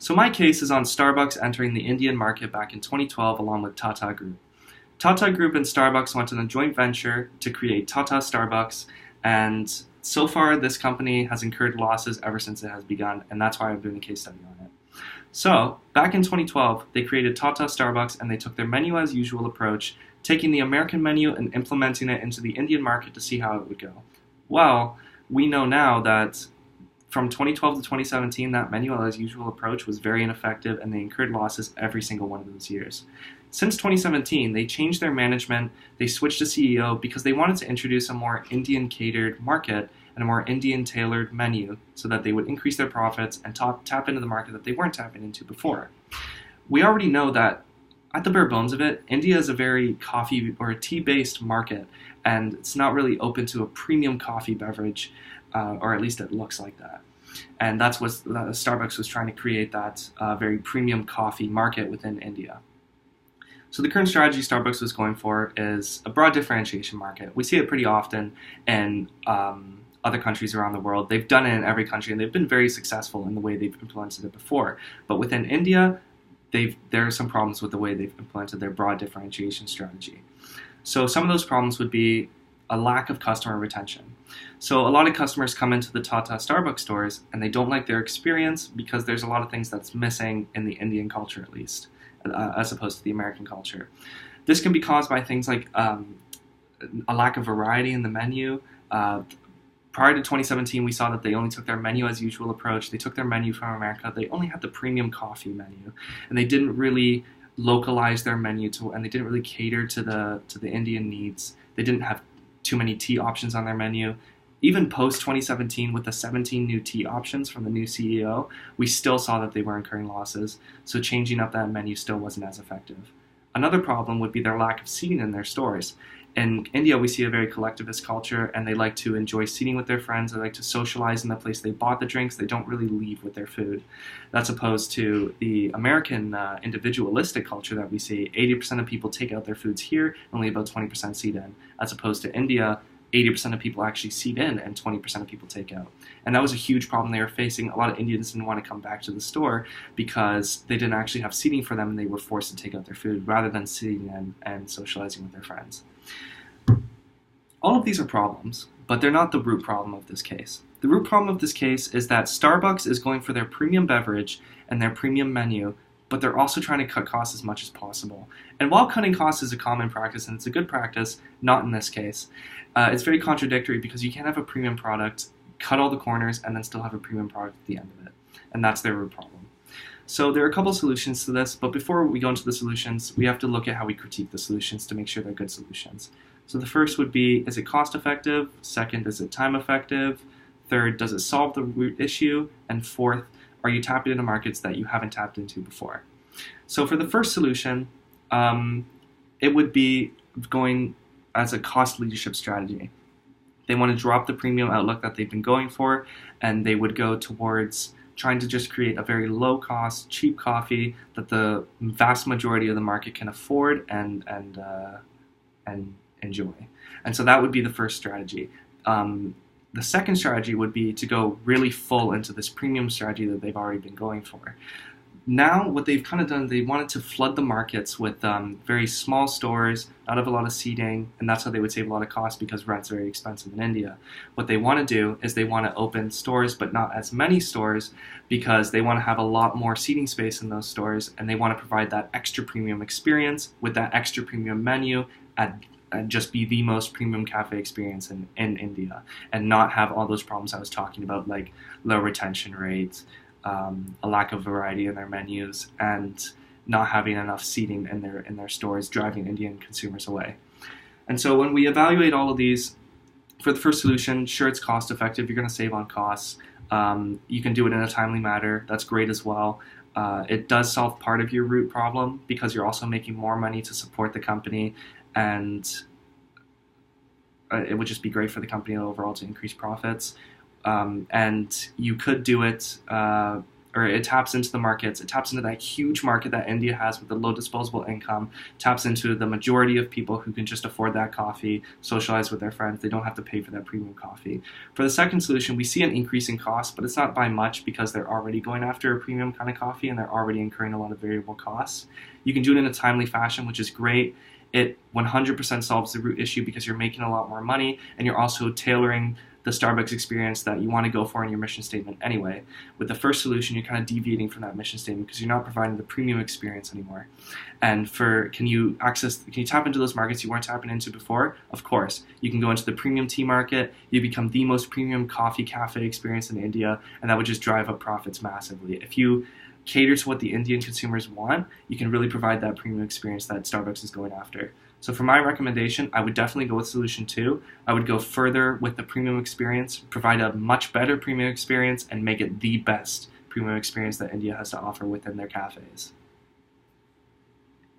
So my case is on Starbucks entering the Indian market back in 2012 along with Tata Group. Tata Group and Starbucks went on a joint venture to create Tata Starbucks, and so far this company has incurred losses ever since it has begun, and that's why I'm doing a case study on it. So, back in 2012, they created Tata Starbucks and they took their menu as usual approach, taking the American menu and implementing it into the Indian market to see how it would go. Well, we know now that from 2012 to 2017, that menu as usual approach was very ineffective and they incurred losses every single one of those years. Since 2017, they changed their management, they switched to CEO because they wanted to introduce a more Indian-catered market and a more Indian-tailored menu so that they would increase their profits and tap into the market that they weren't tapping into before. We already know that at the bare bones of it, India is a very coffee or a tea-based market, and it's not really open to a premium coffee beverage, or at least it looks like that. And that's what Starbucks was trying to create, that very premium coffee market within India. So the current strategy Starbucks was going for is a broad differentiation market. We see it pretty often in other countries around the world. They've done it in every country, and they've been very successful in the way they've implemented it before. But within India, there are some problems with the way they've implemented their broad differentiation strategy. So some of those problems would be a lack of customer retention. So a lot of customers come into the Tata Starbucks stores and they don't like their experience because there's a lot of things that's missing in the Indian culture, at least, as opposed to the American culture. This can be caused by things like a lack of variety in the menu. Prior to 2017, we saw that they only took their menu as usual approach. They took their menu from America. They only had the premium coffee menu, and they didn't really localize their menu and they didn't really cater to the Indian needs. They didn't have too many tea options on their menu. Even post 2017, with the 17 new tea options from the new CEO, we still saw that they were incurring losses. So changing up that menu still wasn't as effective. Another problem would be their lack of seating in their stores. In India, we see a very collectivist culture, and they like to enjoy seating with their friends. They like to socialize in the place they bought the drinks. They don't really leave with their food. That's opposed to the American individualistic culture that we see. 80% of people take out their foods here, only about 20% seat in. As opposed to India, 80% of people actually seat in and 20% of people take out. And that was a huge problem they were facing. A lot of Indians didn't want to come back to the store because they didn't actually have seating for them and they were forced to take out their food rather than sitting in and socializing with their friends. All of these are problems, but they're not the root problem of this case. The root problem of this case is that Starbucks is going for their premium beverage and their premium menu, but they're also trying to cut costs as much as possible. And while cutting costs is a common practice, and it's a good practice, not in this case, it's very contradictory because you can't have a premium product, cut all the corners, and then still have a premium product at the end of it. And that's their root problem. So there are a couple solutions to this, but before we go into the solutions, we have to look at how we critique the solutions to make sure they're good solutions. So the first would be, is it cost effective? Second, is it time effective? Third, does it solve the root issue? And fourth, are you tapping into markets that you haven't tapped into before? So for the first solution, it would be going as a cost leadership strategy. They want to drop the premium outlook that they've been going for, and they would go towards trying to just create a very low-cost, cheap coffee that the vast majority of the market can afford and enjoy. And so that would be the first strategy. The second strategy would be to go really full into this premium strategy that they've already been going for. Now, what they've kind of done, they wanted to flood the markets with very small stores, not have a lot of seating, and that's how they would save a lot of cost because rent's very expensive in India. What they want to do is they want to open stores, but not as many stores, because they want to have a lot more seating space in those stores, and they want to provide that extra premium experience with that extra premium menu and just be the most premium cafe experience in India, and not have all those problems I was talking about, like low retention rates, a lack of variety in their menus, and not having enough seating in their stores, driving Indian consumers away. And so when we evaluate all of these, for the first solution, sure, it's cost effective. You're going to save on costs. You can do it in a timely manner. That's great as well. It does solve part of your root problem because you're also making more money to support the company, and it would just be great for the company overall to increase profits. And you could do it or it taps into the markets. It taps into that huge market that India has with the low disposable income, taps into the majority of people who can just afford that coffee, socialize with their friends. They don't have to pay for that premium coffee. For the second solution, we see an increase in cost, but it's not by much because they're already going after a premium kind of coffee and they're already incurring a lot of variable costs. You can do it in a timely fashion, which is great. It 100% solves the root issue because you're making a lot more money and you're also tailoring the Starbucks experience that you want to go for in your mission statement anyway. With the first solution, you're kind of deviating from that mission statement because you're not providing the premium experience anymore. And can you tap into those markets you weren't tapping into before? Of course. You can go into the premium tea market, you become the most premium coffee cafe experience in India, and that would just drive up profits massively. If you cater to what the Indian consumers want, you can really provide that premium experience that Starbucks is going after. So for my recommendation, I would definitely go with solution 2. I would go further with the premium experience, provide a much better premium experience, and make it the best premium experience that India has to offer within their cafes.